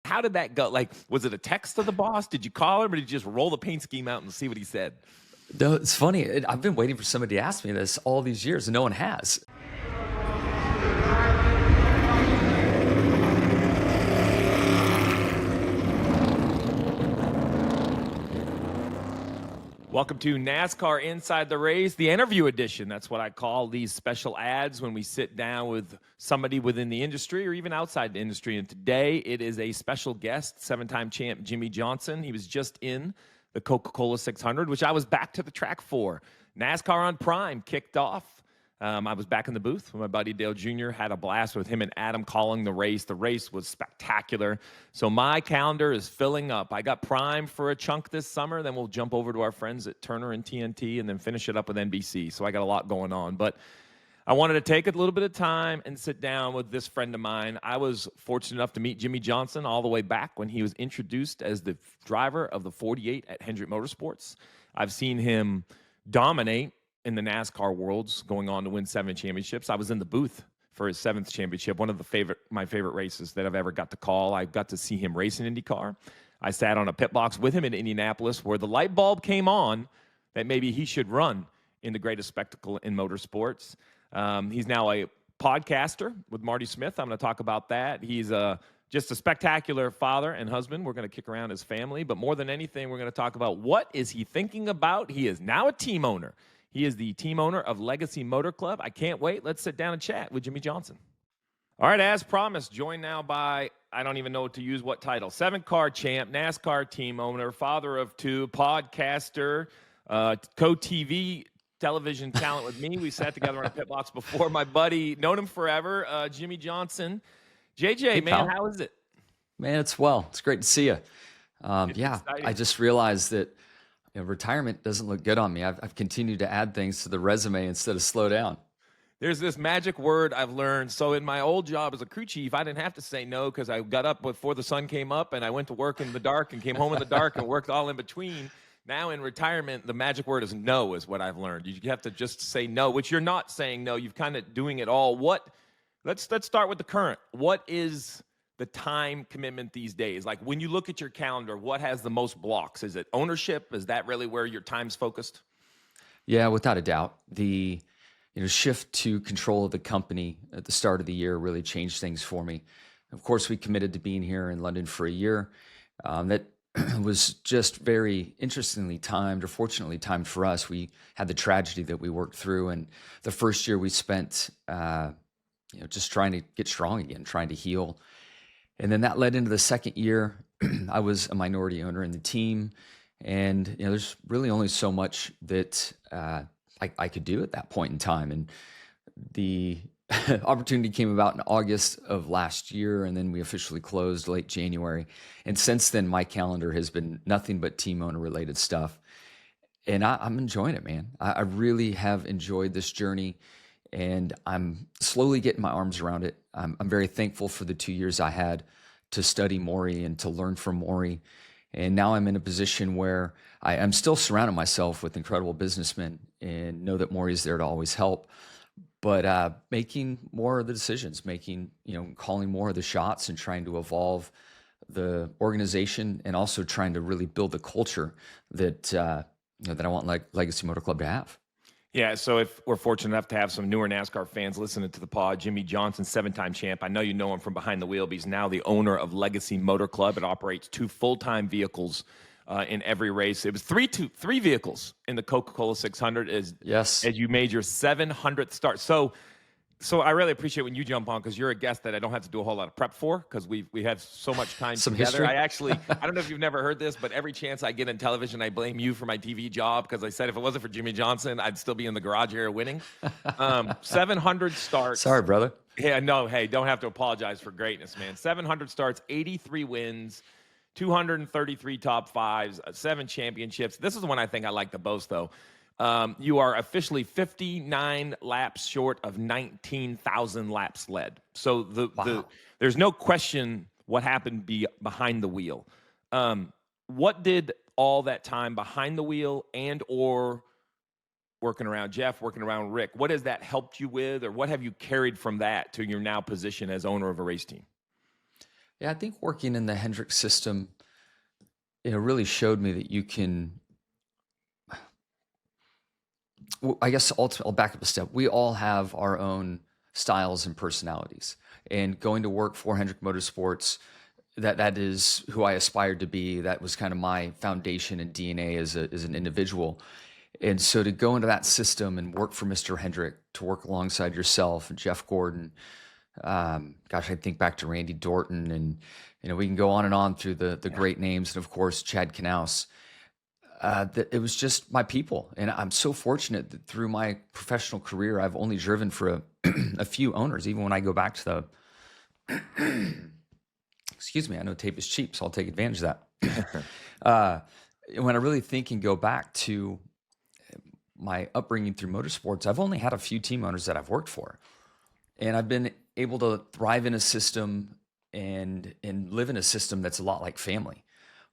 How did that go? Like, was it a text to the boss? Did you call him, or did you just roll the paint scheme out and see what he said? No, it's funny. I've been waiting for somebody to ask me this all these years, and no one has. Welcome to NASCAR Inside the Race, the interview edition. That's what I call these special ads when we sit down with somebody within the industry or even outside the industry. And today it is a special guest, seven-time champ Jimmie Johnson. He was just in the Coca-Cola 600, which I was back to the track for. NASCAR on Prime kicked off. I was back in the booth with my buddy Dale Jr., had a blast with him and Adam calling the race. The race was spectacular. So my calendar is filling up. I got Prime for a chunk this summer. Then we'll jump over to our friends at Turner and TNT and then finish it up with NBC. So I got a lot going on. But I wanted to take a little bit of time and sit down with this friend of mine. I was fortunate enough to meet Jimmie Johnson all the way back when he was introduced as the driver of the 48 at Hendrick Motorsports. I've seen him dominate in the NASCAR worlds, going on to win 7 championships. I was in the booth for his 7th championship, one of my favorite races that I've ever got to call. I got to see him race in IndyCar. I sat on a pit box with him in Indianapolis where the light bulb came on that maybe he should run in the greatest spectacle in motorsports. He's now a podcaster with Marty Smith. I'm going to talk about that. He's just a spectacular father and husband. We're going to kick around his family, but more than anything, we're going to talk about what is he thinking about. He is now a team owner. He is the team owner of Legacy Motor Club. I can't wait. Let's sit down and chat with Jimmie Johnson. All right, as promised, joined now by, I don't even know what to use, what title, 7-car champ, NASCAR team owner, father of 2, podcaster, co-TV television talent with me. We sat together on a pit box before. My buddy, known him forever, Jimmie Johnson. JJ, Hey, man, pal. how is it? Man, it's great to see you. Yeah, exciting. I just realized that retirement doesn't look good on me. I've continued to add things to the resume instead of slow down. There's this magic word I've learned. So in my old job as a crew chief, I didn't have to say no because I got up before the sun came up and I went to work in the dark and came home in the dark and worked all in between. Now in retirement, the magic word is no, is what I've learned. You have to just say no, which you're not saying no. You've kind of doing it all. Let's start with the current. What is the time commitment these days? Like when you look at your calendar, what has the most blocks? Is it ownership? Is that really where your time's focused? Yeah, without a doubt. The shift to control of the company at the start of the year really changed things for me. Of course, we committed to being here in London for a year. That was just very interestingly timed, or fortunately timed for us. We had the tragedy that we worked through, and the first year we spent just trying to get strong again, trying to heal. And then that led into the second year. I was a minority owner in the team, and there's really only so much that I could do at that point in time. And the opportunity came about in August of last year, and then we officially closed late January. And since then, my calendar has been nothing but team owner related stuff. And I'm enjoying it, man. I really have enjoyed this journey, and I'm slowly getting my arms around it. I'm very thankful for the 2 years I had to study Maury and to learn from Maury. And now I'm in a position where I'm still surrounding myself with incredible businessmen and know that Maury is there to always help. But making more of the decisions, calling more of the shots and trying to evolve the organization, and also trying to really build the culture that that I want Legacy Motor Club to have. Yeah, so if we're fortunate enough to have some newer NASCAR fans listening to the pod, Jimmie Johnson, 7-time champ. I know you know him from behind the wheel, but he's now the owner of Legacy Motor Club. It operates 2 full-time vehicles in every race. It was three vehicles in the Coca-Cola 600 as you made your 700th start. So I really appreciate when you jump on, because you're a guest that I don't have to do a whole lot of prep for, because we have so much time Some together. history. I don't know if you've never heard this, but every chance I get in television, I blame you for my TV job, because I said if it wasn't for Jimmie Johnson, I'd still be in the garage area winning. 700 starts. Sorry, brother. Yeah, no, hey, don't have to apologize for greatness, man. 700 starts, 83 wins, 233 top fives, 7 championships. This is the one I think I like the most, though. You are officially 59 laps short of 19,000 laps led. So there's no question what happened behind the wheel. What did all that time behind the wheel and or working around Jeff, working around Rick, what has that helped you with, or what have you carried from that to your now position as owner of a race team? Yeah, I think working in the Hendrick system, really showed me that you can. Well, I guess ultimately, I'll back up a step. We all have our own styles and personalities, and going to work for Hendrick Motorsports, that is who I aspired to be. That was kind of my foundation and DNA as an individual. And so to go into that system and work for Mr. Hendrick, to work alongside yourself and Jeff Gordon, gosh, I think back to Randy Dorton, and we can go on and on through the great names, and of course Chad Knaus. That it was just my people, and I'm so fortunate that through my professional career, I've only driven for a few owners. Even when I go back to the, excuse me, I know tape is cheap, so I'll take advantage of that. When I really think and go back to my upbringing through motorsports, I've only had a few team owners that I've worked for, and I've been able to thrive in a system and live in a system that's a lot like family.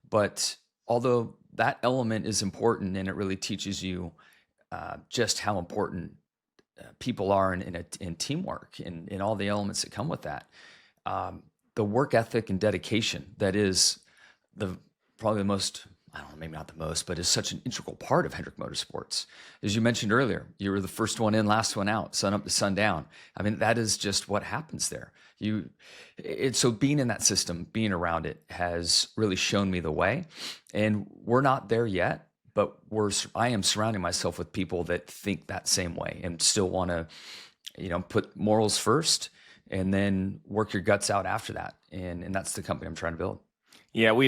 But although that element is important, and it really teaches you just how important people are in teamwork and in all the elements that come with that. The work ethic and dedication that is probably the most, I don't know, maybe not the most, but is such an integral part of Hendrick Motorsports. As you mentioned earlier, you were the first one in, last one out, sun up to sundown. I mean, that is just what happens there. So being in that system, being around it, has really shown me the way. And we're not there yet, but I am surrounding myself with people that think that same way and still want to, put morals first and then work your guts out after that. And that's the company I'm trying to build. Yeah, we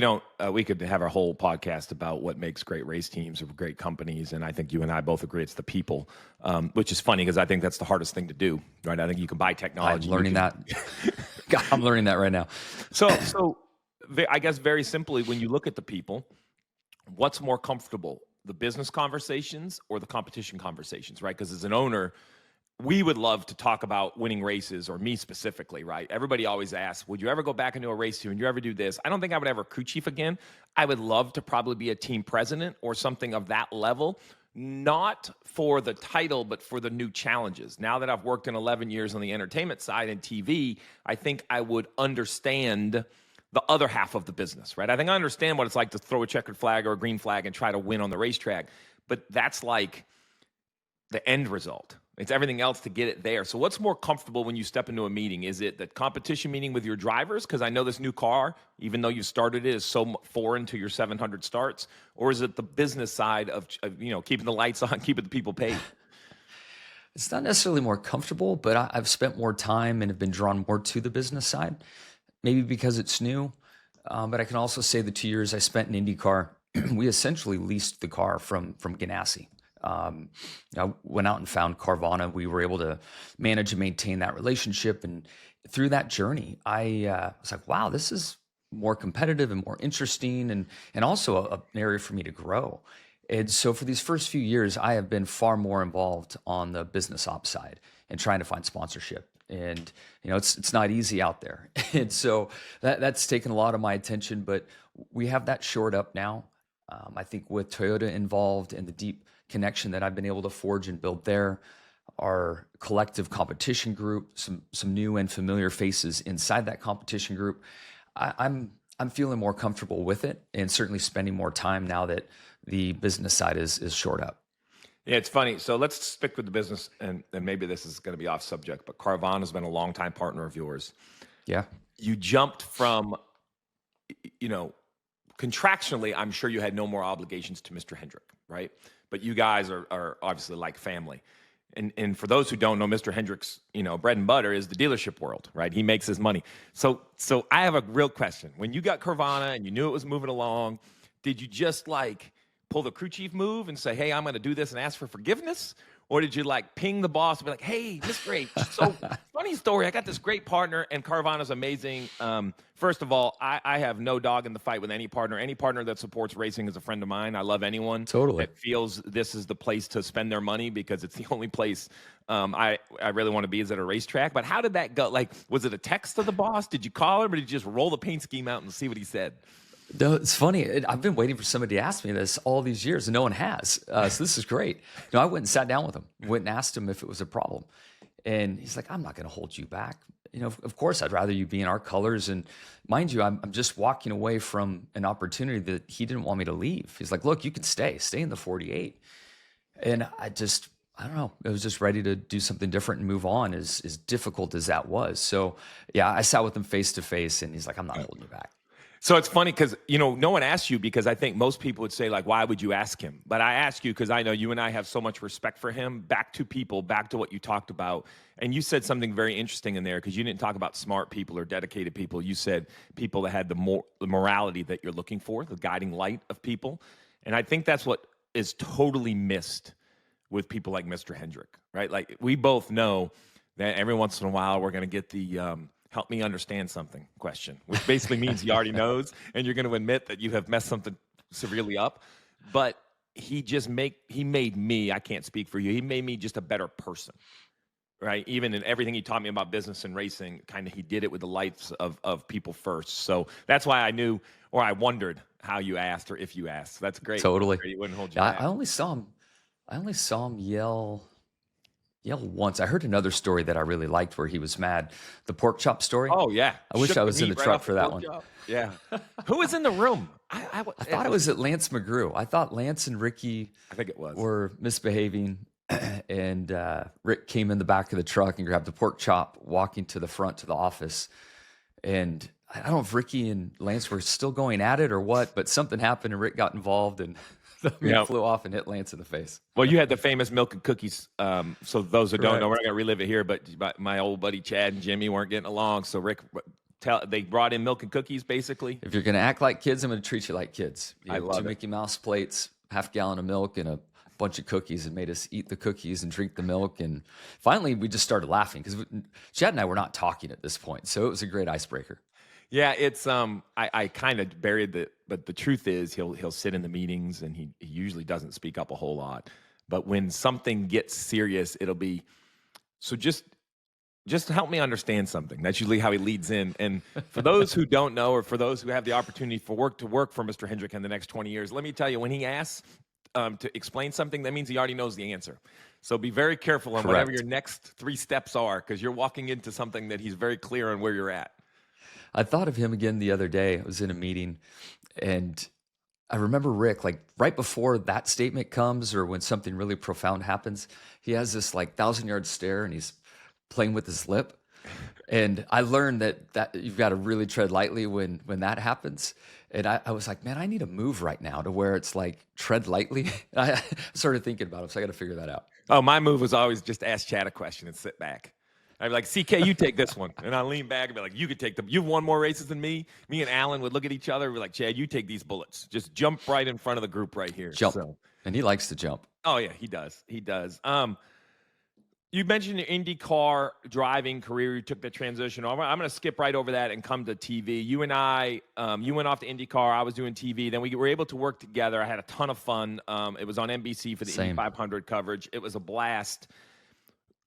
could have a whole podcast about what makes great race teams or great companies. And I think you and I both agree it's the people, which is funny because I think that's the hardest thing to do, right? I think you can buy technology. I'm learning that. God, I'm learning that right now. So I guess very simply, when you look at the people, what's more comfortable, the business conversations or the competition conversations, right? Because as an owner, we would love to talk about winning races, or me specifically, right? Everybody always asks, would you ever go back into a race team? Would you ever do this? I don't think I would ever crew chief again. I would love to probably be a team president or something of that level, not for the title, but for the new challenges. Now that I've worked in 11 years on the entertainment side and TV, I think I would understand the other half of the business, right? I think I understand what it's like to throw a checkered flag or a green flag and try to win on the racetrack, but that's like the end result. It's everything else to get it there. So what's more comfortable when you step into a meeting? Is it the competition meeting with your drivers? Because I know this new car, even though you started it, is so foreign to your 700 starts. Or is it the business side of keeping the lights on, keeping the people paid? It's not necessarily more comfortable, but I've spent more time and have been drawn more to the business side, maybe because it's new. But I can also say the 2 years I spent in IndyCar, we essentially leased the car from Ganassi. I went out and found Carvana. We were able to manage and maintain that relationship. And through that journey, I was like, wow, this is more competitive and more interesting, and also an area for me to grow. And so for these first few years, I have been far more involved on the business ops side and trying to find sponsorship. And, it's not easy out there. And so that's taken a lot of my attention, but we have that shored up now. I think with Toyota involved and the deep connection that I've been able to forge and build there, our collective competition group, some new and familiar faces inside that competition group, I'm feeling more comfortable with it, and certainly spending more time now that the business side is shored up. Yeah, it's funny. So let's stick with the business, and maybe this is going to be off subject, but Carvana has been a longtime partner of yours. Yeah. You jumped from, contractually, I'm sure you had no more obligations to Mr. Hendrick, right? But you guys are obviously like family. And for those who don't know, Mr. Hendrick's, bread and butter is the dealership world, right? He makes his money. So I have a real question. When you got Carvana and you knew it was moving along, did you just pull the crew chief move and say, hey, I'm going to do this and ask for forgiveness? Or did you ping the boss and be like, hey, this is great. So funny story. I got this great partner, and Carvana's amazing. First of all, I have no dog in the fight with any partner. Any partner that supports racing is a friend of mine. I love anyone that feels this is the place to spend their money, because it's the only place I really want to be, is at a racetrack. But how did that go? Was it a text to the boss? Did you call him, or did you just roll the paint scheme out and see what he said? No, it's funny. I've been waiting for somebody to ask me this all these years, and no one has. So this is great. I went and sat down with him, went and asked him if it was a problem. And he's like, I'm not going to hold you back. Of course, I'd rather you be in our colors. And mind you, I'm just walking away from an opportunity that he didn't want me to leave. He's like, look, you can stay in the 48. And I don't know. I was just ready to do something different and move on, as difficult as that was. So yeah, I sat with him face to face, and he's like, I'm not holding you back. So it's funny because, no one asked you, because I think most people would say, like, why would you ask him? But I ask you because I know you and I have so much respect for him. Back to what you talked about. And you said something very interesting in there, because you didn't talk about smart people or dedicated people. You said people that had the morality that you're looking for, the guiding light of people. And I think that's what is totally missed with people like Mr. Hendrick, right? Like, we both know that every once in a while we're going to get the help me understand something question, which basically means he already knows, and you're going to admit that you have messed something severely up. But he made me, I can't speak for you, he made me just a better person, right? Even in everything he taught me about business and racing, kind of he did it with the lights of people first. So that's why I knew, or I wondered how you asked, or if you asked. That's great. Totally. He wouldn't hold you I back. only saw him yell once. I heard another story that I really liked where he was mad. The pork chop story. Oh, yeah. I wish Shook I the was in meat the right truck off for the that pork one. chop. Yeah. Who was in the room? I thought it was at Lance McGrew. I thought Lance and Ricky I think it was. were misbehaving, and Rick came in the back of the truck and grabbed the pork chop, walking to the front to the office. And I don't know if Ricky and Lance were still going at it or what, but something happened and Rick got involved, and the meat flew off and hit Lance in the face. Well, you had the famous milk and cookies. So those who don't know, Correct. we're not going to relive it here, but my old buddy Chad and Jimmy weren't getting along. So Rick, they brought in milk and cookies, basically. If you're going to act like kids, I'm going to treat you like kids. I love two it. Mickey Mouse plates, half gallon of milk, and a bunch of cookies, and made us eat the cookies and drink the milk. And finally, we just started laughing, because Chad and I were not talking at this point. So it was a great icebreaker. Yeah, it's I kind of buried but the truth is he'll sit in the meetings, and he usually doesn't speak up a whole lot. But when something gets serious, it'll be, so just help me understand something. That's usually how he leads in. And for those who don't know, or for those who have the opportunity to work for Mr. Hendrick in the next 20 years, let me tell you, when he asks to explain something, that means he already knows the answer. So be very careful on whatever your next 3 steps are, because you're walking into something that he's very clear on where you're at. I thought of him again the other day. I was in a meeting, and I remember Rick, like right before that statement comes, or when something really profound happens, he has this like 1,000-yard stare, and he's playing with his lip. And I learned that you've got to really tread lightly when that happens. And I was like, man, I need a move right now to where it's like tread lightly. I started thinking about it, so I got to figure that out. Oh, my move was always just ask Chad a question and sit back. I'd be like, CK, you take this one. And I'd lean back and be like, you could take them. You've won more races than me. Me and Alan would look at each other and be like, Chad, you take these bullets. Just jump right in front of the group right here. Jump. So. And he likes to jump. Oh, yeah, he does. He does. You mentioned your IndyCar driving career. You took the transition. I'm going to skip right over that and come to TV. You and I, you went off to IndyCar. I was doing TV. Then we were able to work together. I had a ton of fun. It was on NBC for the Indy 500 coverage. It was a blast.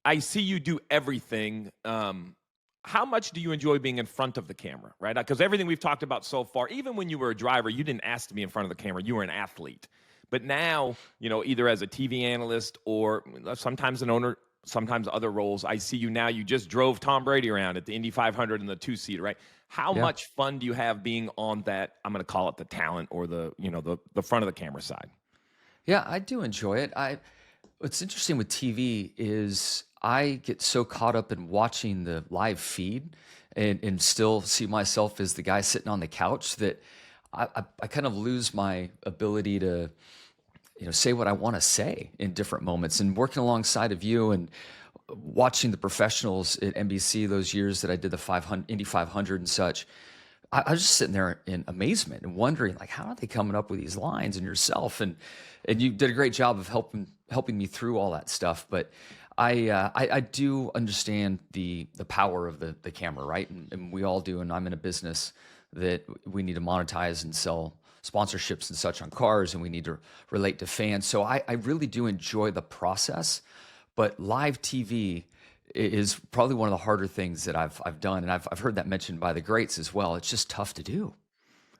I see you do everything. How much do you enjoy being in front of the camera, right? Because everything we've talked about so far, even when you were a driver, you didn't ask to be in front of the camera. You were an athlete. But now, either as a TV analyst or sometimes an owner, sometimes other roles, I see you now. You just drove Tom Brady around at the Indy 500 in the 2-seater, right? How much fun do you have being on that, I'm going to call it the talent, or the front of the camera side? Yeah, I do enjoy it. What's interesting with TV is I get so caught up in watching the live feed and still see myself as the guy sitting on the couch that I kind of lose my ability to say what I want to say in different moments. And working alongside of you and watching the professionals at NBC those years that I did the Indy 500 and such, I was just sitting there in amazement and wondering, like, how are they coming up with these lines, and yourself? And you did a great job of helping me through all that stuff. But I do understand the power of the camera, right? And we all do. And I'm in a business that we need to monetize and sell sponsorships and such on cars, and we need to relate to fans. So I really do enjoy the process. But live TV is probably one of the harder things that I've done, and I've heard that mentioned by the greats as well. It's just tough to do.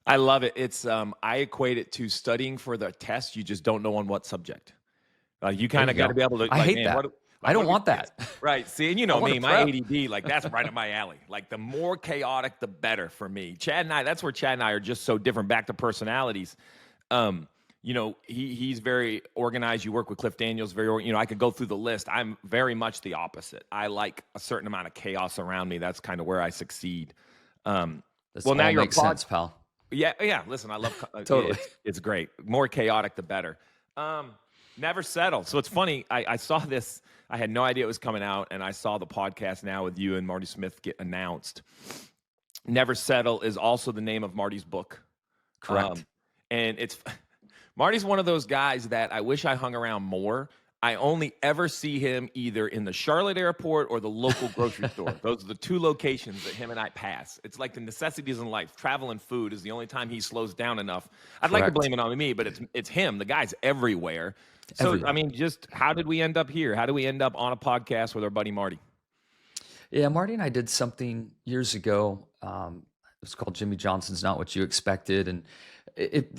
I love it. It's I equate it to studying for the test. You just don't know on what subject. You kind of got to be able to. I hate that. I don't want that. Right. See, and you I know want me, to my prep. ADD, like that's right up my alley. Like the more chaotic, the better for me. Chad and I, that's where Chad and I are just so different. Back to personalities. You know, he's very organized. You work with Cliff Daniels, I could go through the list. I'm very much the opposite. I like a certain amount of chaos around me. That's kind of where I succeed. This Well, now all you're a makes sense, pal. Yeah, yeah. Listen, I love Totally. it's great. More chaotic, the better. Never settle. So it's funny. I saw this. I had no idea it was coming out, and I saw the podcast now with you and Marty Smith get announced. Never Settle is also the name of Marty's book. Correct. And it's Marty's one of those guys that I wish I hung around more. I only ever see him either in the Charlotte airport or the local grocery store. Those are the two locations that him and I pass. It's like the necessities in life. Travel and food is the only time he slows down enough. I'd like to blame it on me, but it's him. The guy's everywhere. So, Everywhere. I mean, just how did we end up here? How do we end up on a podcast with our buddy Marty? Yeah, Marty and I did something years ago. It was called Jimmie Johnson's Not What You Expected. And it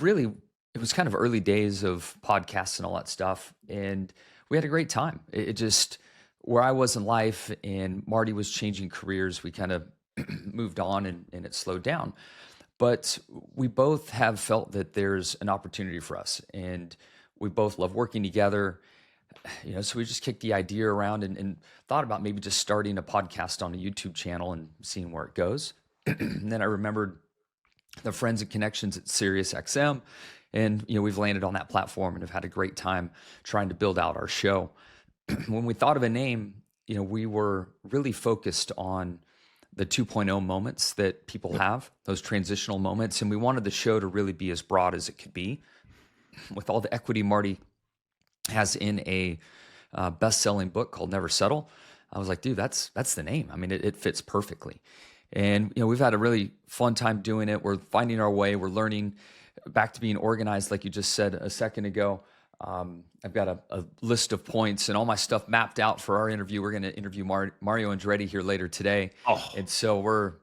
was kind of early days of podcasts and all that stuff. And we had a great time. It just, where I was in life and Marty was changing careers, we kind of moved on and it slowed down. But we both have felt that there's an opportunity for us. And we both love working together. So we just kicked the idea around and thought about maybe just starting a podcast on a YouTube channel and seeing where it goes. And then I remembered the friends and connections at SiriusXM, and we've landed on that platform and have had a great time trying to build out our show. When we thought of a name, we were really focused on the 2.0 moments that people have, those transitional moments, and we wanted the show to really be as broad as it could be, with all the equity Marty has in a best-selling book called Never Settle. I was like, dude, that's the name. I mean, it fits perfectly. And we've had a really fun time doing it. We're finding our way. We're learning, back to being organized, like you just said a second ago. I've got a list of points and all my stuff mapped out for our interview. We're going to interview Mario Andretti here later today. Oh. And so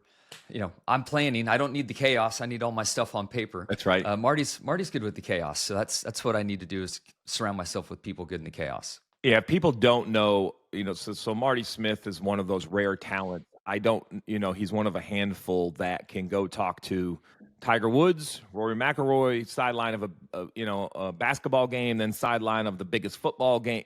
I'm planning. I don't need the chaos. I need all my stuff on paper. That's right. Marty's good with the chaos. So that's what I need to do, is surround myself with people good in the chaos. Yeah, people don't know, so Marty Smith is one of those rare talents. He's one of a handful that can go talk to Tiger Woods, Rory McIlroy, sideline of a basketball game, then sideline of the biggest football game.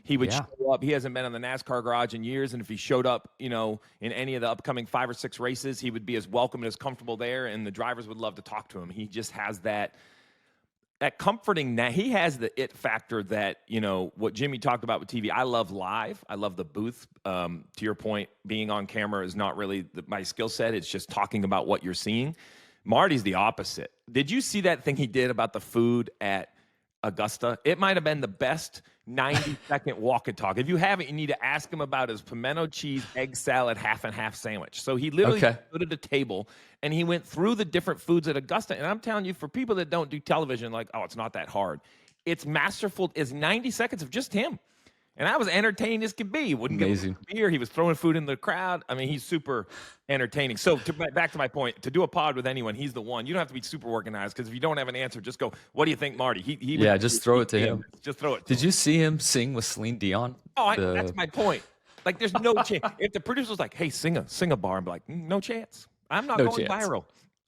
He would show up. He hasn't been in the NASCAR garage in years, and if he showed up, in any of the upcoming 5 or 6 races, he would be as welcome and as comfortable there, and the drivers would love to talk to him. He just has that comforting, he has the it factor that, what Jimmy talked about with TV. I love live. I love the booth. To your point, being on camera is not really my skill set. It's just talking about what you're seeing. Marty's the opposite. Did you see that thing he did about the food at Augusta? It might have been the best 90-second walk and talk. If you haven't, you need to ask him about his pimento cheese, egg salad, half and half sandwich. So he literally stood at a table and he went through the different foods at Augusta. And I'm telling you, for people that don't do television, like, oh, it's not that hard. It's masterful. It's 90 seconds of just him. And I was entertaining as could be. Wouldn't give him beer. He was throwing food in the crowd. I mean, he's super entertaining. So back to my point, to do a pod with anyone, he's the one. You don't have to be super organized, because if you don't have an answer, just go, what do you think, Marty? Just throw it to him. Just throw it. Did you see him sing with Celine Dion? Oh, that's my point. Like, there's no chance. If the producer was like, hey, sing a bar, I'm like, no chance. I'm not going viral.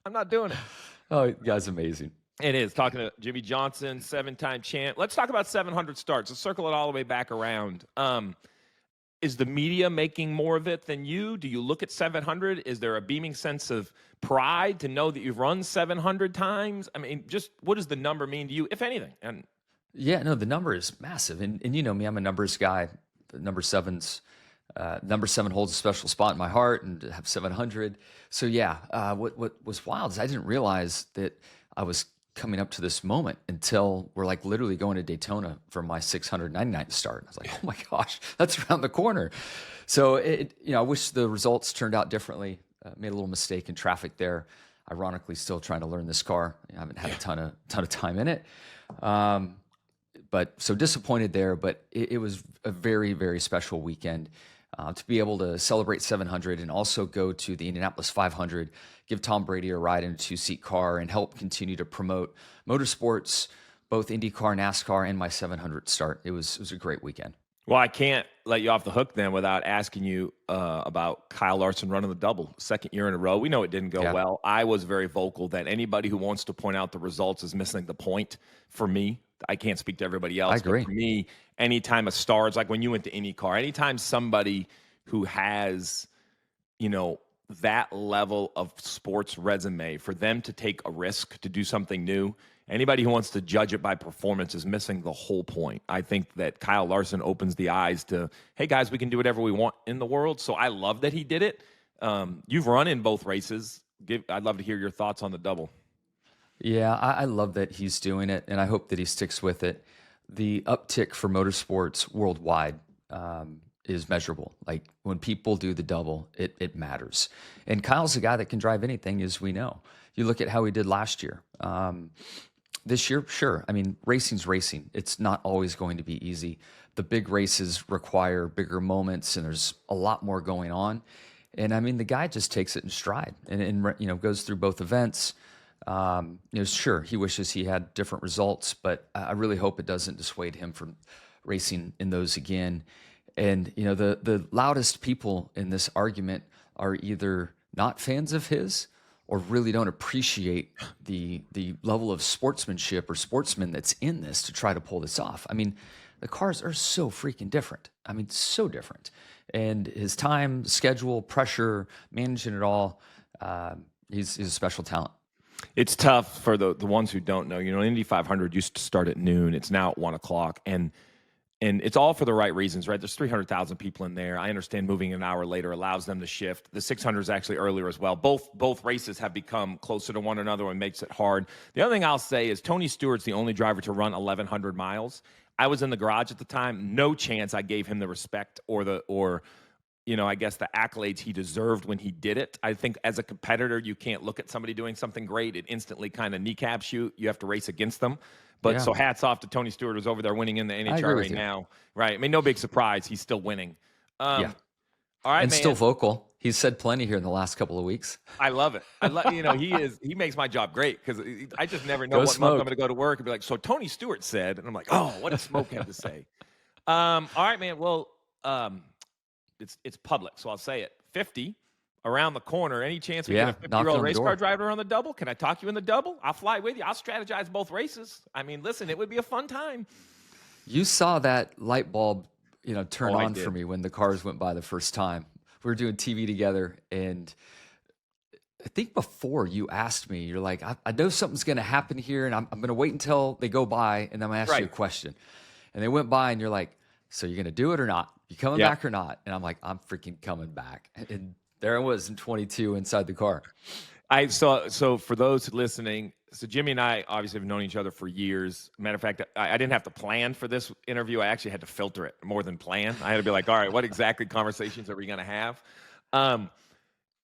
I'm not doing it. Oh, you guys, amazing. It is. Talking to Jimmie Johnson, 7-time champ. Let's talk about 700 starts. Let's circle it all the way back around. Is the media making more of it than you? Do you look at 700? Is there a beaming sense of pride to know that you've run 700 times? I mean, just what does the number mean to you, if anything? And the number is massive. And you know me, I'm a numbers guy. The number 7 holds a special spot in my heart, and to have 700. So what was wild is I didn't realize that I was coming up to this moment until we're like literally going to Daytona for my 699th start. I was like, oh my gosh, that's around the corner. So I wish the results turned out differently. Made a little mistake in traffic there. Ironically, still trying to learn this car. I haven't had a ton of time in it. But so disappointed there, but it was a very, very special weekend. To be able to celebrate 700 and also go to the Indianapolis 500, give Tom Brady a ride in a 2-seat car, and help continue to promote motorsports, both IndyCar, NASCAR, and my 700 start. It was a great weekend. Well, I can't let you off the hook then without asking you about Kyle Larson running the double, second year in a row. We know it didn't go Yeah, well. I was very vocal that anybody who wants to point out the results is missing the point for me. I can't speak to everybody I else, but agree. for me, anytime a star, it's like when you went to IndyCar, anytime somebody who has, you know, that level of sports resume, for them to take a risk to do something new, anybody who wants to judge it by performance is missing the whole point. I think that Kyle Larson opens the eyes to, hey guys, we can do whatever we want in the world. So I love that he did it. You've run in both races. I'd love to hear your thoughts on the double. Yeah, I love that he's doing it, and I hope that he sticks with it. The uptick for motorsports worldwide is measurable. Like when people do the double, it matters. And Kyle's a guy that can drive anything, as we know. You look at how he did last year. This year, sure. I mean, racing's racing. It's not always going to be easy. The big races require bigger moments, and there's a lot more going on. And I mean, the guy just takes it in stride, and goes through both events. Sure, he wishes he had different results, but I really hope it doesn't dissuade him from racing in those again. And the loudest people in this argument are either not fans of his or really don't appreciate the level of sportsmanship or sportsman that's in this to try to pull this off. I mean, the cars are so freaking different. I mean, so different. And his time, schedule, pressure, managing it all, he's a special talent. It's tough for the ones who don't know. Indy 500 used to start at noon. It's now at 1 o'clock. And it's all for the right reasons, right? There's 300,000 people in there. I understand moving an hour later allows them to shift. The 600 is actually earlier as well. Both races have become closer to one another and makes it hard. The other thing I'll say is Tony Stewart's the only driver to run 1,100 miles. I was in the garage at the time. No chance I gave him the respect or I guess the accolades he deserved when he did it. I think as a competitor, you can't look at somebody doing something great. It instantly kind of kneecaps you. You have to race against them. But so hats off to Tony Stewart, who's over there winning in the NHRA right now. Right. I mean, no big surprise. He's still winning. Yeah. All right, and man. Still vocal. He's said plenty here in the last couple of weeks. I love it. He makes my job great because I just never know what month I'm going to go to work and be like, so Tony Stewart said, and I'm like, oh, what does Smoke have to say? All right, man. Well, it's public, so I'll say it. 50 around the corner. Any chance we get a 50-year-old race car driver on the double? Can I talk you in the double? I'll fly with you. I'll strategize both races. I mean, listen, it would be a fun time. You saw that light bulb, turn on did. for me when the cars went by the first time. We were doing TV together, and I think before you asked me, you're like, I know something's going to happen here, and I'm going to wait until they go by, and then I'm going to ask you a question. And they went by, and you're like, so you're going to do it or not? You coming back or not? And I'm like, I'm freaking coming back. And there I was in 22 inside the car. So for those listening, so Jimmie and I obviously have known each other for years. Matter of fact, I didn't have to plan for this interview. I actually had to filter it more than plan. I had to be like, all right, what exactly conversations are we going to have?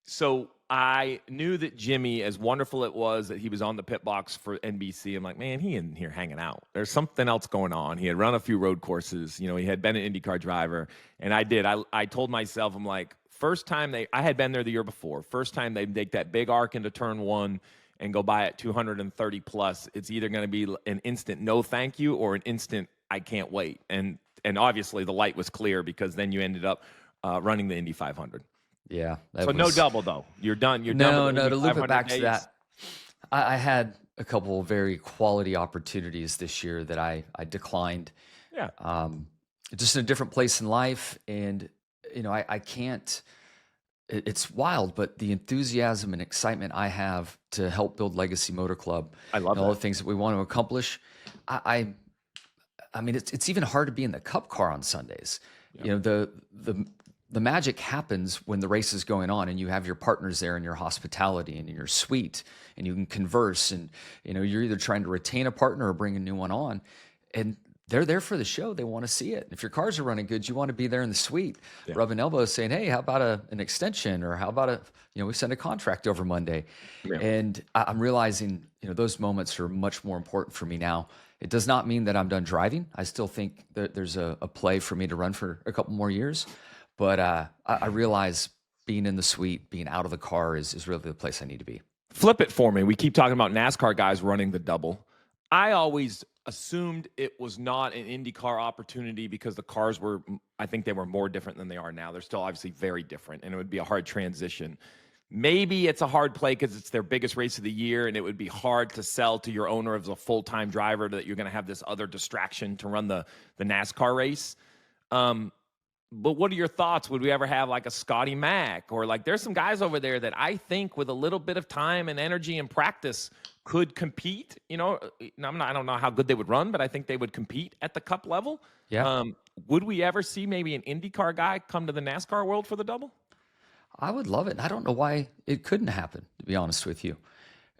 So I knew that Jimmie, as wonderful it was that he was on the pit box for NBC, I'm like, man, he isn't here hanging out. There's something else going on. He had run a few road courses. He had been an IndyCar driver. And I did. I told myself, I'm like, I had been there the year before. First time they make that big arc into turn one and go by at 230 plus, it's either going to be an instant no thank you or an instant I can't wait. And obviously the light was clear because then you ended up running the Indy 500. Yeah. So no double though. You're done. You're done. No. To loop it back to that, I had a couple very quality opportunities this year that I declined. Yeah. Just in a different place in life, and I can't. It's wild, but the enthusiasm and excitement I have to help build Legacy Motor Club, I love all the things that we want to accomplish. I mean, it's even hard to be in the Cup car on Sundays. Yeah. The magic happens when the race is going on and you have your partners there in your hospitality and in your suite, and you can converse, and you're either trying to retain a partner or bring a new one on, and they're there for the show. They want to see it. If your cars are running good, you want to be there in the suite, rubbing elbows, saying, hey, how about an extension, or how about we send a contract over Monday. Yeah. And I'm realizing, those moments are much more important for me now. It does not mean that I'm done driving. I still think that there's a play for me to run for a couple more years. But I realize being in the suite, being out of the car is really the place I need to be. Flip it for me. We keep talking about NASCAR guys running the double. I always assumed it was not an IndyCar opportunity because the cars were, I think they were more different than they are now. They're still obviously very different, and it would be a hard transition. Maybe it's a hard play because it's their biggest race of the year, and it would be hard to sell to your owner as a full-time driver that you're going to have this other distraction to run the NASCAR race. But what are your thoughts? Would we ever have like a Scotty Mack, or like there's some guys over there that I think with a little bit of time and energy and practice could compete? I don't know how good they would run, but I think they would compete at the Cup level. Yeah. Would we ever see maybe an IndyCar guy come to the NASCAR world for the double? I would love it. And I don't know why it couldn't happen, to be honest with you.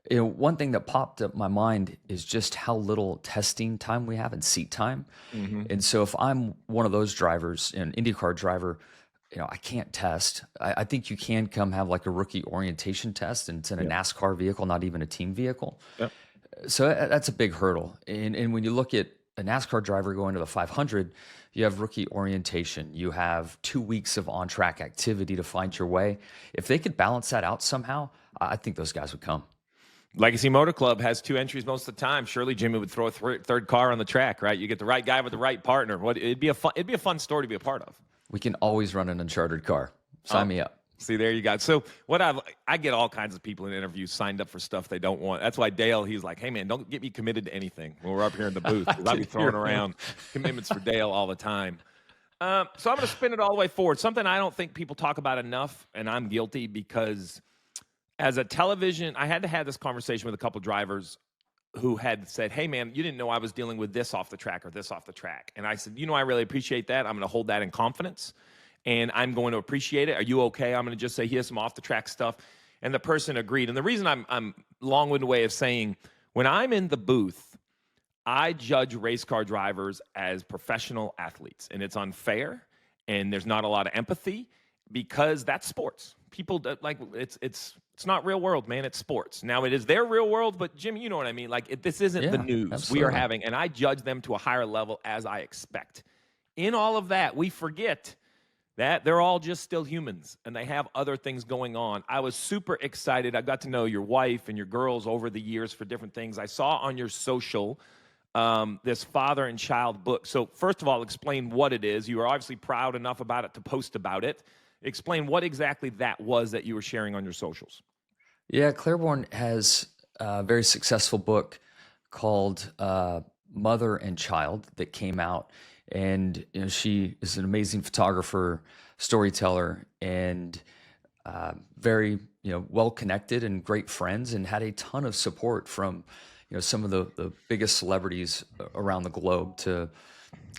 One thing that popped up my mind is just how little testing time we have and seat time. And so if I'm one of those drivers, an IndyCar driver, I can't test. I think you can come have like a rookie orientation test, and it's in a NASCAR vehicle, not even a team vehicle. Yep. So that's a big hurdle. And when you look at a NASCAR driver going to the 500, you have rookie orientation. You have 2 weeks of on-track activity to find your way. If they could balance that out somehow, I think those guys would come. Legacy Motor Club has 2 entries most of the time. Surely Jimmie would throw a third car on the track, right? You get the right guy with the right partner. It'd be a fun story to be a part of. We can always run an uncharted car. Sign me up. See, there you go. So I get all kinds of people in interviews signed up for stuff they don't want. That's why Dale, he's like, hey, man, don't get me committed to anything when we're up here in the booth, because I'll be throwing around commitments for Dale all the time. So I'm going to spin it all the way forward. Something I don't think people talk about enough, and I'm guilty, because as a television, I had to have this conversation with a couple drivers who had said, hey, man, you didn't know I was dealing with this off the track or this off the track. And I said, I really appreciate that. I'm going to hold that in confidence, and I'm going to appreciate it. Are you okay? I'm going to just say, here's some off the track stuff. And the person agreed. And the reason I'm long-winded way of saying, when I'm in the booth, I judge race car drivers as professional athletes, and it's unfair, and there's not a lot of empathy, because that's sports. People like it's not real world, man. It's sports. Now it is their real world, but Jim, you know what I mean. Like this isn't the news absolutely. we are having, and I judge them to a higher level as I expect. In all of that, we forget that they're all just still humans, and they have other things going on. I was super excited. I got to know your wife and your girls over the years for different things. I saw on your social this father and child book. So first of all, explain what it is. You were obviously proud enough about it to post about it. Explain what exactly that was that you were sharing on your socials. Yeah, Claiborne has a very successful book called Mother and Child that came out. And she is an amazing photographer, storyteller, and very well connected and great friends, and had a ton of support from some of the biggest celebrities around the globe to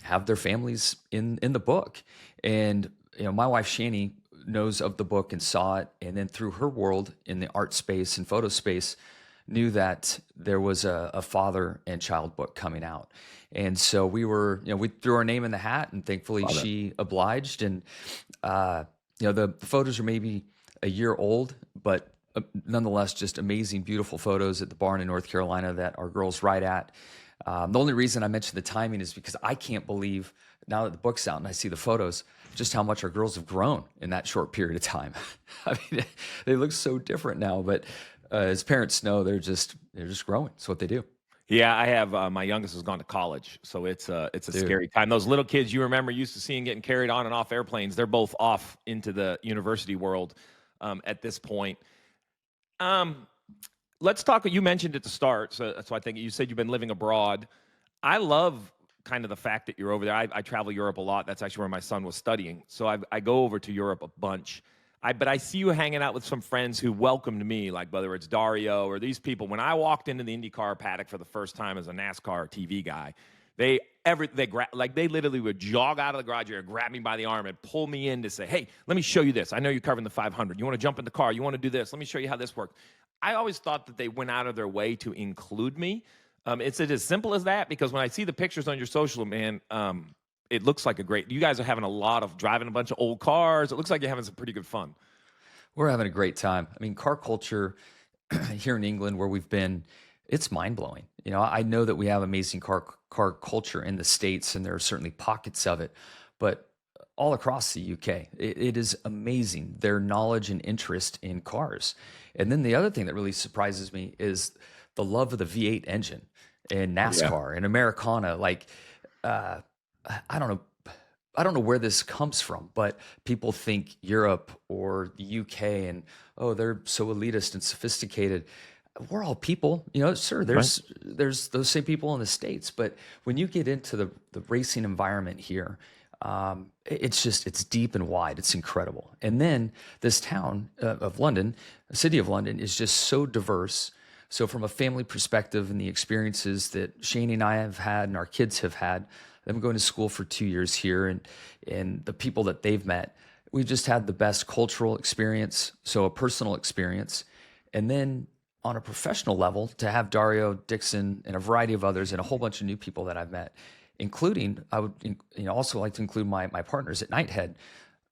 have their families in the book. And my wife Shani knows of the book and saw it, and then through her world in the art space and photo space, knew that there was a father and child book coming out. And so we threw our name in the hat, and thankfully she obliged. And the photos are maybe a year old, but nonetheless just amazing, beautiful photos at the barn in North Carolina that our girls ride at. The only reason I mentioned the timing is because I can't believe, now that the book's out and I see the photos, just how much our girls have grown in that short period of time. I mean, they look so different now, but as parents know, they're just growing. It's what they do. Yeah, I have my youngest has gone to college, so it's a scary time. Those little kids you remember used to seeing getting carried on and off airplanes, they're both off into the university world at this point. Let's talk. You mentioned at the start, so I think you said you've been living abroad. I love kind of the fact that you're over there. I travel Europe a lot. That's actually where my son was studying, so I go over to Europe a bunch. But I see you hanging out with some friends who welcomed me, like whether it's Dario or these people. When I walked into the IndyCar paddock for the first time as a NASCAR TV guy, they literally would jog out of the garage area, grab me by the arm, and pull me in to say, "Hey, let me show you this. I know you're covering the 500. You want to jump in the car? You want to do this? Let me show you how this works." I always thought that they went out of their way to include me. It's as simple as that, because when I see the pictures on your social, man, it looks like you guys are having driving a bunch of old cars. It looks like you're having some pretty good fun. We're having a great time. I mean, car culture here in England, where we've been, it's mind-blowing. I know that we have amazing car culture in the States, and there are certainly pockets of it, but all across the UK, it is amazing, their knowledge and interest in cars. And then the other thing that really surprises me is the love of the V8 engine. and Yeah. NASCAR and Americana. Like, uh, I don't know. I don't know where this comes from, but people think Europe or the UK and, oh, they're so elitist and sophisticated. We're all people, sure, Right. there's those same people in the States, but when you get into the racing environment here, it's deep and wide. It's incredible. And then this town of London, the city of London, is just so diverse. So from a family perspective and the experiences that Shane and I have had and our kids have had, them going to school for 2 years here, and the people that they've met, we've just had the best cultural experience, so a personal experience. And then on a professional level, to have Dario, Dixon, and a variety of others, and a whole bunch of new people that I've met, including, I would also like to include my partners at Nighthead.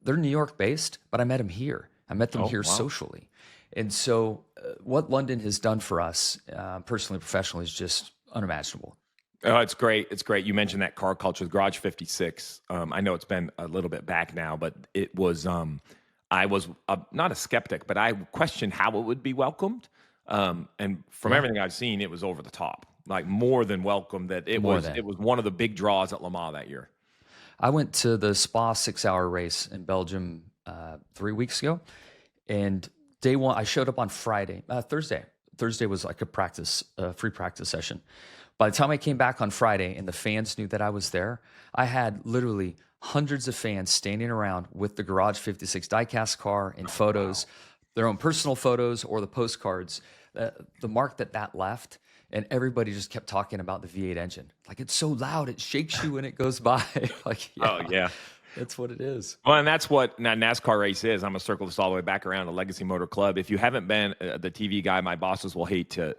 They're New York based, but I met them here. I met them Oh, here wow. socially. And so what London has done for us, personally, professionally, is just unimaginable. Oh, it's great. It's great. You mentioned that car culture, the Garage 56. I know it's been a little bit back now, but it was, I was not a skeptic, but I questioned how it would be welcomed. And from Yeah, everything I've seen, it was over the top, like more than welcome. That it more was, than. it was one of the big draws at Le Mans that year. I went to the Spa 6 hour race in Belgium 3 weeks ago. And day one, I showed up on Friday, Thursday. Thursday was like a free practice session. By the time I came back on Friday and the fans knew that I was there, I had literally hundreds of fans standing around with the Garage 56 diecast car and photos, their own personal photos or the postcards, the mark that left. And everybody just kept talking about the V8 engine. Like, it's so loud, it shakes you when it goes by. Like, Oh yeah, yeah. that's what it is. Well, and that's what that NASCAR race is. I'm gonna circle this all the way back around to Legacy Motor Club. If you haven't been the TV guy, my bosses will hate to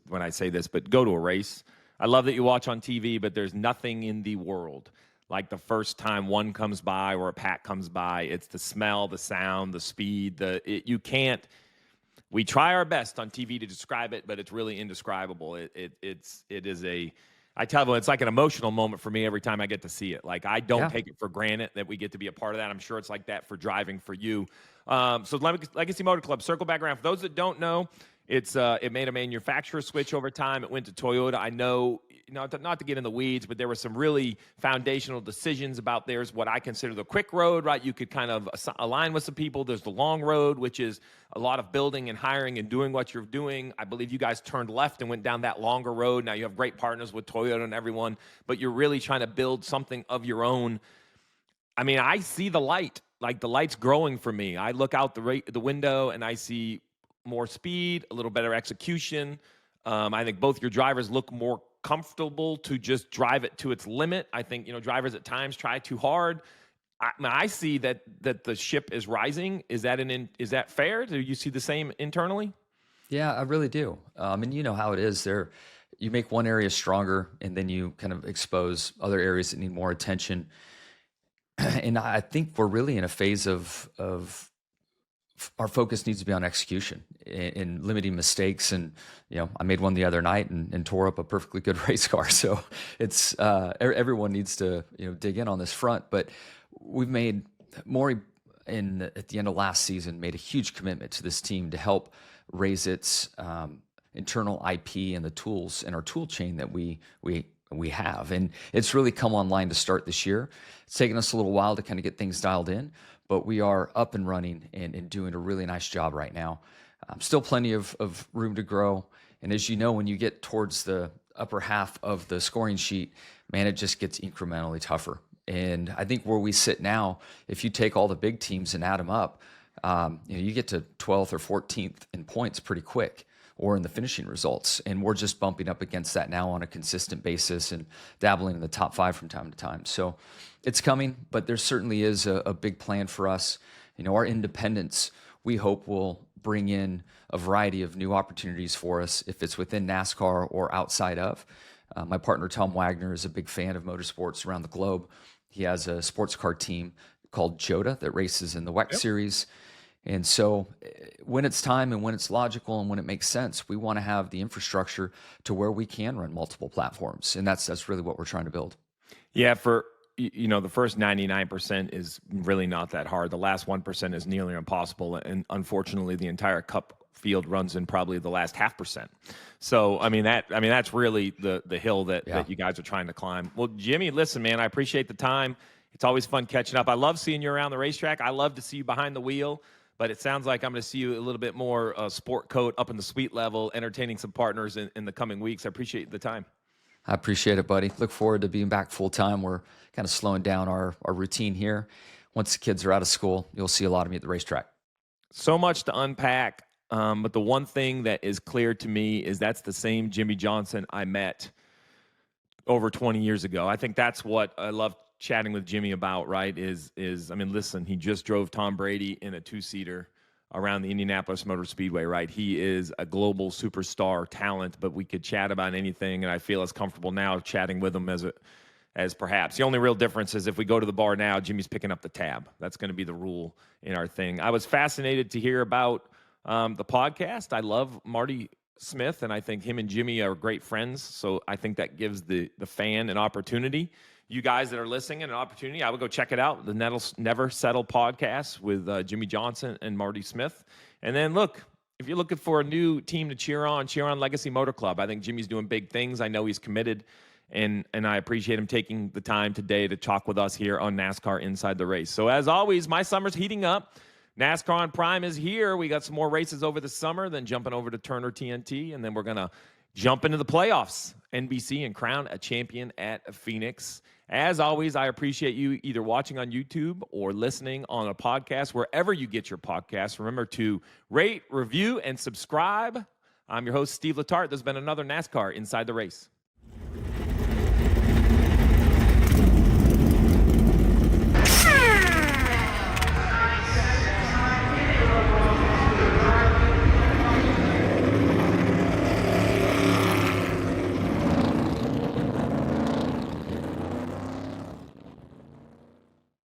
when I say this, but go to a race. I love that you watch on TV, but there's nothing in the world like the first time one comes by or a pack comes by. It's the smell, the sound, the speed. You can't. We try our best on TV to describe it, but it's really indescribable. It is a. I tell everyone it's like an emotional moment for me every time I get to see it. Like, I don't Yeah. take it for granted that we get to be a part of that. I'm sure it's like that for driving for you. So Legacy Motor Club, circle back around. For those that don't know, it made a manufacturer switch over time. It went to Toyota. I know, not to get in the weeds, but there were some really foundational decisions about there's what I consider the quick road, right? You could kind of align with some people. There's the long road, which is a lot of building and hiring and doing what you're doing. I believe you guys turned left and went down that longer road. Now you have great partners with Toyota and everyone, but you're really trying to build something of your own. I mean, I see the light, like the light's growing for me. I look out the window and I see more speed, a little better execution. I think both your drivers look more comfortable to just drive it to its limit. I think, drivers at times try too hard. I see that the ship is rising. Is that fair? Do you see the same internally? Yeah, I really do. And you know how it is there. You make one area stronger and then you kind of expose other areas that need more attention. And I think we're really in a phase of our focus needs to be on execution and limiting mistakes. And, I made one the other night and tore up a perfectly good race car. So it's, everyone needs to, dig in on this front, but we've made Maury at the end of last season made a huge commitment to this team to help raise its, internal IP and the tools in our tool chain that we have. And it's really come online to start this year. It's taken us a little while to kind of get things dialed in, but we are up and running and doing a really nice job right now. Still plenty of room to grow. And as you know, when you get towards the upper half of the scoring sheet, man, it just gets incrementally tougher. And I think where we sit now, if you take all the big teams and add them up, you get to 12th or 14th in points pretty quick, or in the finishing results. And we're just bumping up against that now on a consistent basis and dabbling in the top 5 from time to time. So it's coming, but there certainly is a big plan for us. Our independence, we hope, will bring in a variety of new opportunities for us if it's within NASCAR or outside of. My partner, Tom Wagner, is a big fan of motorsports around the globe. He has a sports car team called Jota that races in the WEC series. And so when it's time and when it's logical and when it makes sense, we want to have the infrastructure to where we can run multiple platforms. And that's really what we're trying to build. Yeah, for the first 99% is really not that hard. The last 1% is nearly impossible, and unfortunately, the entire Cup field runs in probably the last 0.5%. So that's really the hill that you guys are trying to climb. Well, Jimmie, listen, man, I appreciate the time. It's always fun catching up. I love seeing you around the racetrack. I love to see you behind the wheel, but it sounds like I'm going to see you a little bit more sport coat up in the suite level, entertaining some partners in the coming weeks. I appreciate the time. I appreciate it, buddy. Look forward to being back full time. We're kind of slowing down our routine here. Once the kids are out of school, you'll see a lot of me at the racetrack. So much to unpack, but the one thing that is clear to me is that's the same Jimmie Johnson I met over 20 years ago. I think that's what I love chatting with Jimmie about, right, listen, he just drove Tom Brady in a 2-seater around the Indianapolis Motor Speedway, right? He is a global superstar talent, but we could chat about anything, and I feel as comfortable now chatting with him as perhaps. The only real difference is if we go to the bar now, Jimmie's picking up the tab. That's going to be the rule in our thing. I was fascinated to hear about the podcast. I love Marty Smith, and I think him and Jimmie are great friends, so I think that gives the fan an opportunity. You guys that are listening, an opportunity, I would go check it out, the Never Settle podcast with Jimmie Johnson and Marty Smith. And then, look, if you're looking for a new team to cheer on Legacy Motor Club. I think Jimmie's doing big things. I know he's committed, and I appreciate him taking the time today to talk with us here on NASCAR Inside the Race. So, as always, my summer's heating up. NASCAR on Prime is here. We got some more races over the summer, then jumping over to Turner TNT, and then we're going to jump into the playoffs, NBC, and crown a champion at Phoenix. As always, I appreciate you either watching on YouTube or listening on a podcast, wherever you get your podcasts. Remember to rate, review, and subscribe. I'm your host, Steve Letarte. This has been another NASCAR Inside the Race.